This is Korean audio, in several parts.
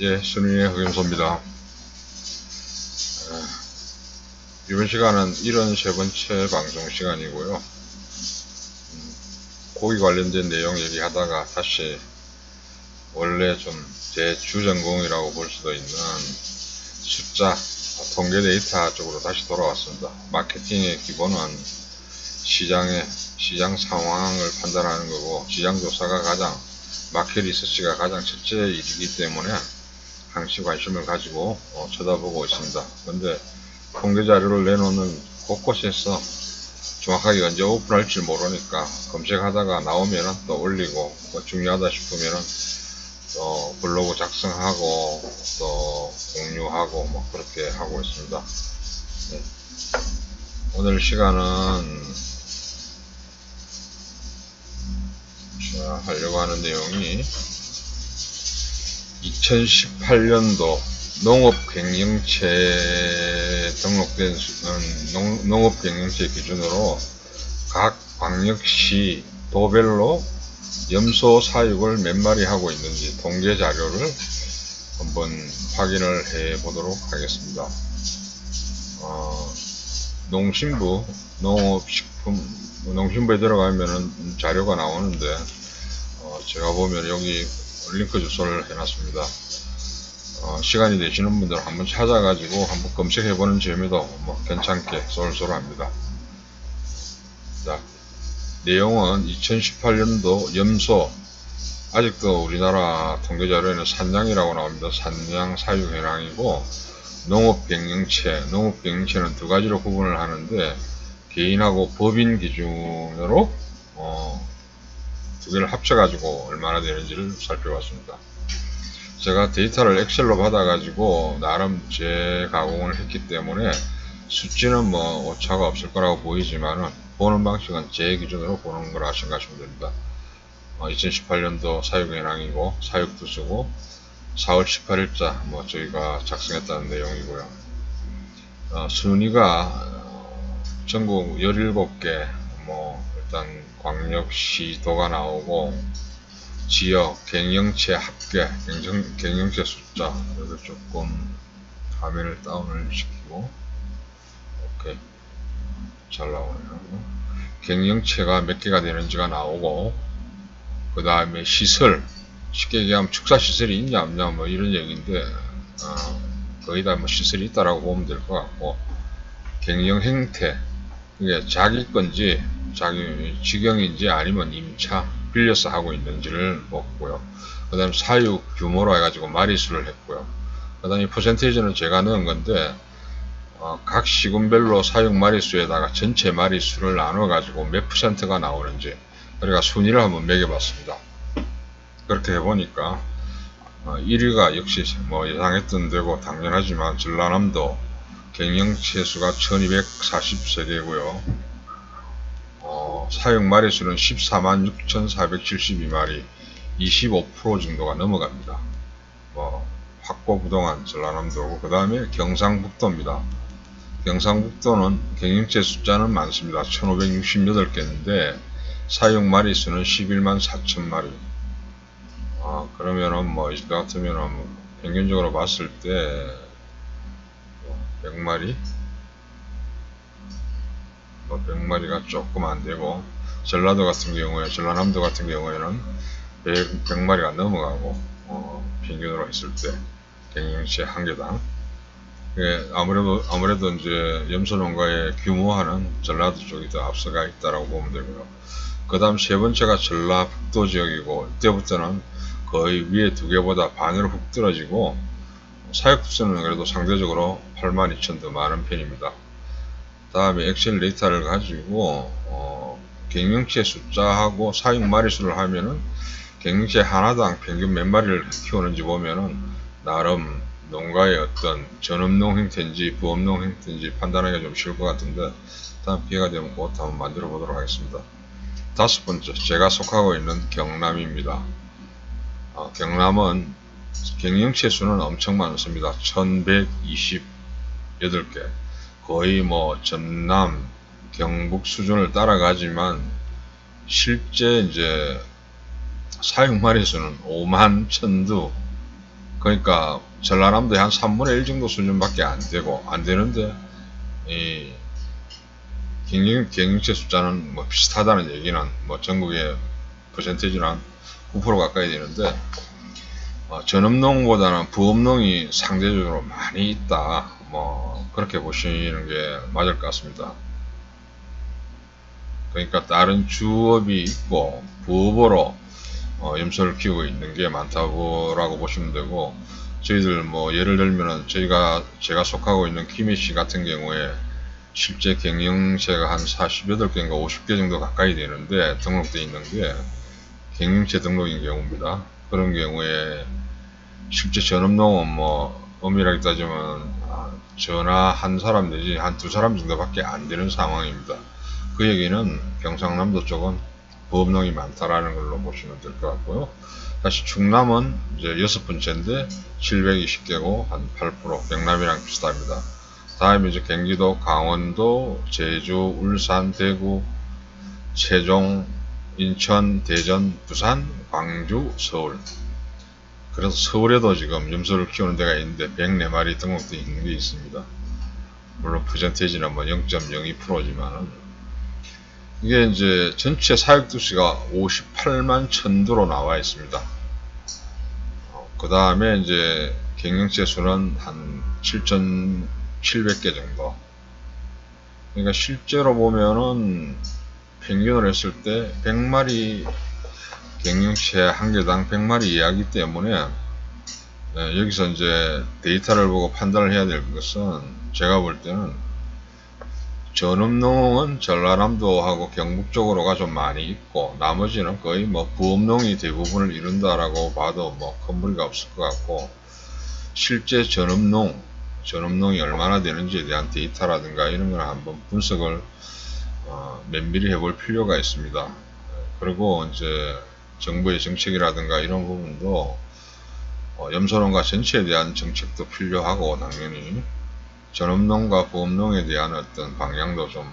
예, 순위의 흑염소입니다. 이번 시간은 73번째 방송 시간이고요. 고기 관련된 내용 얘기하다가 다시 원래 좀 제 주전공이라고 볼 수도 있는 숫자, 통계 데이터 쪽으로 다시 돌아왔습니다. 마케팅의 기본은 시장 상황을 판단하는 거고, 시장 조사가 마켓 리서치가 가장 첫째 일이기 때문에 항시 관심을 가지고 쳐다보고 있습니다. 근데 통계 자료를 내놓는 곳곳에서 정확하게 언제 오픈할지 모르니까 검색하다가 나오면은 또 올리고, 중요하다 싶으면은 또 블로그 작성하고 또 공유하고 그렇게 하고 있습니다. 네. 오늘 시간은 하려고 하는 내용이 2018년도 농업경영체 등록된 농업경영체 기준으로 각 광역시 도별로 염소 사육을 몇 마리 하고 있는지 통계 자료를 한번 확인을 해 보도록 하겠습니다. 농심부에 들어가면은 자료가 나오는데, 제가 보면 여기 링크 주소를 해놨습니다. 시간이 되시는 분들 한번 찾아가지고 한번 검색해보는 재미도 괜찮게 쏠쏠합니다. 자, 내용은 2018년도 염소, 아직도 우리나라 통계자료에는 산양이라고 나옵니다. 산양 사육 현황이고, 농업경영체는 두 가지로 구분을 하는데, 개인하고 법인 기준으로 두 개를 합쳐가지고 얼마나 되는지를 살펴봤습니다. 제가 데이터를 엑셀로 받아가지고 나름 재가공을 했기 때문에 수치는 오차가 없을 거라고 보이지만은 보는 방식은 제 기준으로 보는 거라 생각하시면 됩니다. 2018년도 사육 현황이고, 사육도 쓰고 4월 18일자 저희가 작성했다는 내용이고요. 순위가 전국 17개 일단 광역시도가 나오고, 지역 경영체 합계 경영체 숫자, 이걸 조금 화면을 다운을 시키고, 오케이, 잘 나오네요. 경영체가 몇 개가 되는지가 나오고, 그 다음에 시설, 쉽게 얘기하면 축사시설이 있냐 없냐 이런 얘기인데, 거의 다 시설이 있다라고 보면 될 것 같고, 경영 행태, 이게 자기 건지 직영인지 아니면 임차 빌려서 하고 있는지를 보고요. 그 다음에 사육 규모로 해가지고 마리수를 했고요. 그 다음에 퍼센테이지는 제가 넣은 건데, 각 시군별로 사육 마리수에다가 전체 마리수를 나눠가지고 몇 %가 나오는지, 그러니까 순위를 한번 매겨봤습니다. 그렇게 해보니까 1위가 역시 예상했던 데고 당연하지만 전라남도 경영체 수가 1240세대고요. 사육 마리수는 146,472마리, 25% 정도가 넘어갑니다. 확고부동한 전라남도고, 그 다음에 경상북도입니다. 경상북도는 경영체 숫자는 많습니다. 1568개인데 사육 마리수는 11만 4천마리. 그러면은 이것 같으면은 평균적으로 봤을 때 100마리? 100마리가 조금 안되고, 전라남도 같은 경우에는 100마리가 넘어가고, 평균으로 했을 때 경영체 한 개당. 아무래도 이제 염소농가의 규모화는 전라도 쪽이 더 앞서가 있다라고 보면 되고요. 그 다음 세 번째가 전라북도 지역이고, 이때부터는 거의 위에 두 개보다 반으로 훅 떨어지고, 사육수는 그래도 상대적으로 82,000 더 많은 편입니다. 다음에 엑셀 데이터를 가지고 경영체 숫자하고 사육 마리수를 하면은 경영체 하나당 평균 몇 마리를 키우는지 보면은 나름 농가의 어떤 전업농 형태인지 부업농 형태인지 판단하기가 좀 쉬울 것 같은데, 다음 기회가 되면 그것 한번 만들어 보도록 하겠습니다. 다섯 번째, 제가 속하고 있는 경남입니다. 경남은 경영체 수는 엄청 많습니다. 1128개. 거의 전남, 경북 수준을 따라가지만, 실제 이제 사육 마리수는 5만 1000두, 그러니까 전라남도의 한 3분의 1 정도 수준밖에 안 되는데 이 경영체 숫자는 뭐 비슷하다는 얘기는 뭐 전국의 퍼센테이지는 한 9% 가까이 되는데 전업농보다는 부업농이 상대적으로 많이 있다. 뭐 그렇게 보시는 게 맞을 것 같습니다. 그러니까 다른 주업이 있고 부업으로 염소를 키우고 있는 게 많다고 보시면 되고, 저희들 뭐 예를 들면은 제가 속하고 있는 김해시 같은 경우에 실제 경영체가 한 48개인가 50개 정도 가까이 되는데 등록되어 있는 게 경영체 등록인 경우입니다. 그런 경우에 실제 전업농은 뭐 엄밀하게 따지면 전화 한 사람 내지 한 두 사람 정도밖에 안 되는 상황입니다. 그 얘기는 경상남도 쪽은 부업농이 많다라는 걸로 보시면 될 것 같고요. 다시 충남은 이제 6번째인데 720개고 한 8%, 경남이랑 비슷합니다. 다음에 이제 경기도, 강원도, 제주, 울산, 대구, 세종, 인천, 대전, 부산, 광주, 서울. 그래서 서울에도 지금 염소를 키우는 데가 있는데 104마리 등록되어 있는 게 있습니다. 물론 퍼센테이지는 뭐 0.02%지만은 이게 이제 전체 사육도시가 58만 1000도로 나와 있습니다. 그 다음에 이제 경영체 수는 한 7,700개 정도. 그러니까 실제로 보면은 평균을 했을 때 100마리 경영체 한 개당 100마리 이하이기 때문에 여기서 이제 데이터를 보고 판단을 해야 될 것은 제가 볼 때는 전업농은 전라남도하고 경북 쪽으로가 좀 많이 있고 나머지는 거의 뭐 부업농이 대부분을 이룬다라고 봐도 뭐 큰 무리가 없을 것 같고, 실제 전업농이 얼마나 되는지에 대한 데이터라든가 이런 걸 한번 분석을 면밀히 해볼 필요가 있습니다. 그리고 이제 정부의 정책이라든가 이런 부분도 염소농가 전체에 대한 정책도 필요하고, 당연히 전업농과 부업농에 대한 어떤 방향도 좀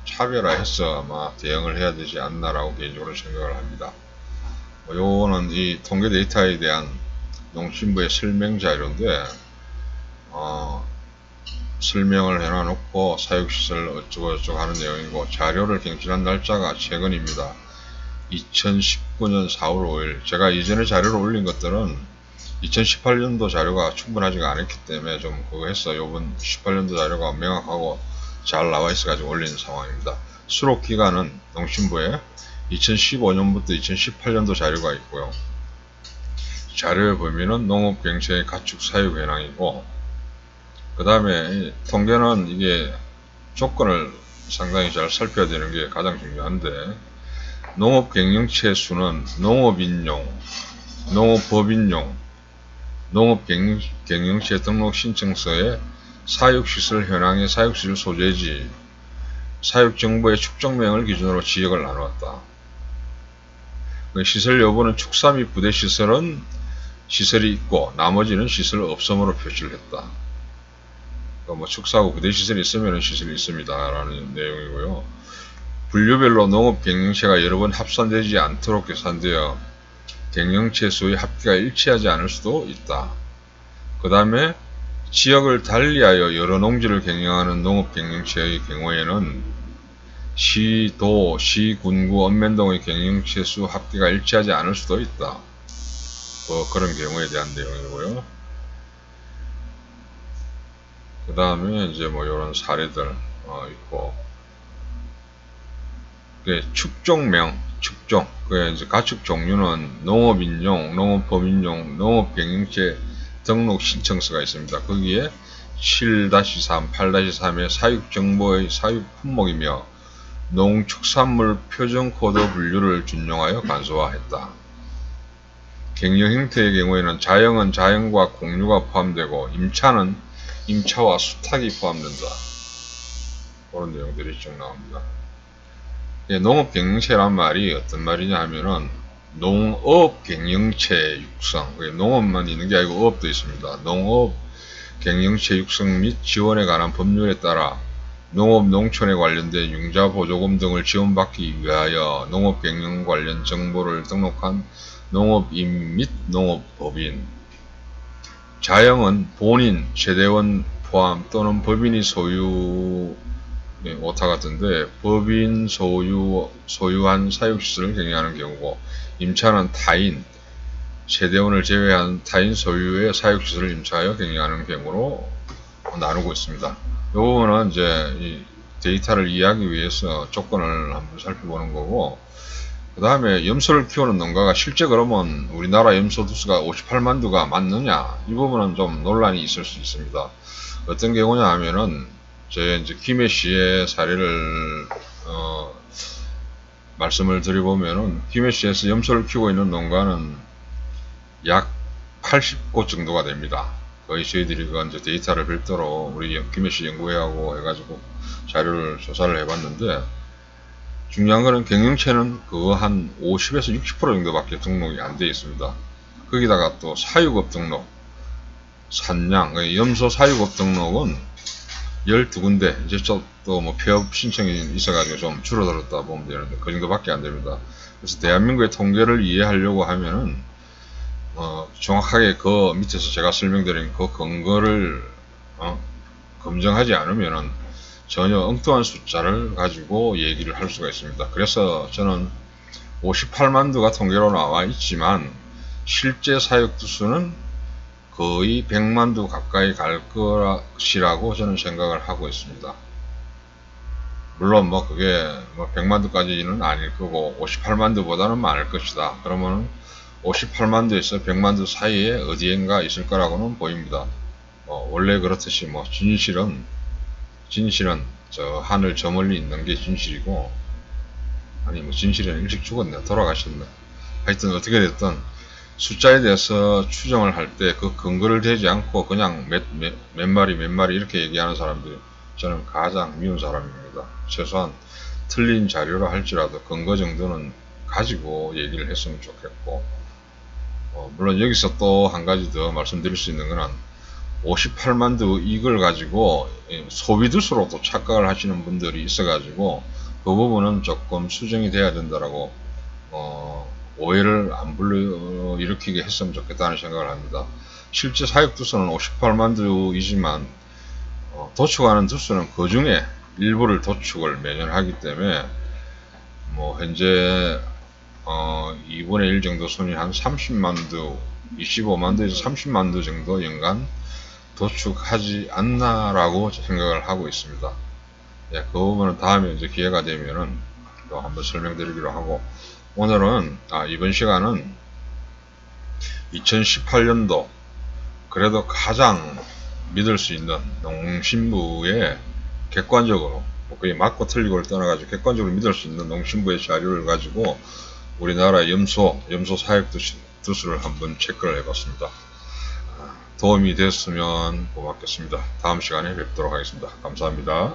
차별화해서 아마 대응을 해야 되지 않나라고 개인적으로 생각을 합니다. 요거는 이 통계 데이터에 대한 농심부의 설명 자료인데 설명을 해놔놓고 사육시설 어쩌고저쩌고 하는 내용이고, 자료를 갱신한 날짜가 최근입니다. 2019년 4월 5일. 제가 이전에 자료를 올린 것들은 2018년도 자료가 충분하지가 않았기 때문에 좀 그거 했어. 요번 18년도 자료가 명확하고 잘 나와 있어 가지고 올린 상황입니다. 수록 기간은 농심부에 2015년부터 2018년도 자료가 있고요. 자료에 보면은 농업 경영체의 가축 사육 현황이고, 그 다음에 통계는 이게 조건을 상당히 잘 살펴야 되는 게 가장 중요한데, 농업 경영체 수는 농업인용, 농업법인용, 농업 경영체 등록 신청서에 사육시설 현황의 사육시설 소재지, 사육정보의 축적명을 기준으로 지역을 나누었다. 시설 여부는 축사 및 부대시설은 시설이 있고 나머지는 시설 없음으로 표시를 했다. 그러니까 뭐 축사하고 부대시설이 있으면 시설이 있습니다 라는 내용이고요. 분류별로 농업 경영체가 여러 번 합산되지 않도록 계산되어 경영체 수의 합계가 일치하지 않을 수도 있다. 그 다음에 지역을 달리하여 여러 농지를 경영하는 농업 경영체의 경우에는 시, 도, 시, 군구, 읍면동의 경영체 수 합계가 일치하지 않을 수도 있다. 뭐 그런 경우에 대한 내용이고요. 그 다음에 이제 뭐 이런 사례들 있고, 축종명, 축종. 이제 가축 종류는 농업인용, 농업법인용, 농업경영체 등록 신청서가 있습니다. 거기에 7-3, 8-3의 사육정보의 사육 품목이며 농축산물 표준코드 분류를 준용하여 간소화했다. 경영 형태의 경우에는 자영은 자영과 공유가 포함되고 임차는 임차와 수탁이 포함된다. 그런 내용들이 쭉 나옵니다. 농업 경영체란 말이 어떤 말이냐 하면은 농업 경영체 육성, 농업만 있는 게 아니고 업도 있습니다. 농업 경영체 육성 및 지원에 관한 법률에 따라 농업 농촌에 관련된 융자 보조금 등을 지원받기 위하여 농업 경영 관련 정보를 등록한 농업인 및 농업법인, 자영은 본인, 세대원 포함 또는 법인이 소유 오타 같은데 법인 소유한 사육시설을 경영하는 경우고 임차는 타인, 세대원을 제외한 타인 소유의 사육시설을 임차하여 경영하는 경우로 나누고 있습니다. 이 부분은 이제 이 데이터를 이해하기 위해서 조건을 한번 살펴보는 거고, 그 다음에 염소를 키우는 농가가 실제 그러면 우리나라 염소 두수가 58만 두가 맞느냐, 이 부분은 좀 논란이 있을 수 있습니다. 어떤 경우냐 하면은 제 이제 김해시의 사례를 말씀을 드려보면은 김해시에서 염소를 키우고 있는 농가는 약 80곳 정도가 됩니다. 거의 저희들이 그 이제 데이터를 별도로 우리 김해시 연구회하고 해가지고 자료를 조사를 해봤는데, 중요한 거는 경영체는 그거 한 50에서 60% 정도밖에 등록이 안 되어 있습니다. 거기다가 또 사육업 등록, 산양, 염소 사육업 등록은 12군데, 이제 또 뭐 폐업 신청이 있어가지고 좀 줄어들었다 보면 되는데, 그 정도밖에 안 됩니다. 그래서 대한민국의 통계를 이해하려고 하면은, 정확하게 그 밑에서 제가 설명드린 그 근거를, 검증하지 않으면은 전혀 엉뚱한 숫자를 가지고 얘기를 할 수가 있습니다. 그래서 저는 58만 두가 통계로 나와 있지만, 실제 사육 두수는 거의 100만 두 가까이 갈 것이라고 저는 생각을 하고 있습니다. 물론 뭐 그게 뭐 100만 두까지는 아닐 거고 58만 두보다는 많을 것이다. 그러면 58만 두에서 100만 두 사이에 어디엔가 있을 거라고는 보입니다. 원래 그렇듯이 뭐 진실은 저 하늘 저 멀리 있는 게 진실이고, 아니 뭐 진실은 일찍 죽었네, 돌아가셨네. 하여튼 어떻게 됐든 숫자에 대해서 추정을 할 때 그 근거를 대지 않고 그냥 몇 마리 이렇게 얘기하는 사람들이 저는 가장 미운 사람입니다. 최소한 틀린 자료라 할지라도 근거 정도는 가지고 얘기를 했으면 좋겠고, 물론 여기서 또 한 가지 더 말씀드릴 수 있는 거는 58만 두 이걸 가지고 소비두수로 또 착각을 하시는 분들이 있어가지고 그 부분은 조금 수정이 돼야 된다라고 오해를 안 불러일으키게 했으면 좋겠다는 생각을 합니다. 실제 사육두수는 58만 두이지만 도축하는 두수는 그 중에 일부를 도축을 매년 하기 때문에 뭐 현재 2분의 1 정도 손이 한 30만 두, 25만 두에서 30만 두 정도 연간 도축하지 않나라고 생각을 하고 있습니다. 예, 그 부분은 다음에 이제 기회가 되면은 또 한번 설명드리기로 하고, 오늘은 이번 시간은 2018년도 그래도 가장 믿을 수 있는 농심부의 객관적으로, 뭐 그게 맞고 틀리고를 떠나가지고 객관적으로 믿을 수 있는 농심부의 자료를 가지고 우리나라 염소 사육 두수를 한번 체크를 해봤습니다. 도움이 됐으면 고맙겠습니다. 다음 시간에 뵙도록 하겠습니다. 감사합니다.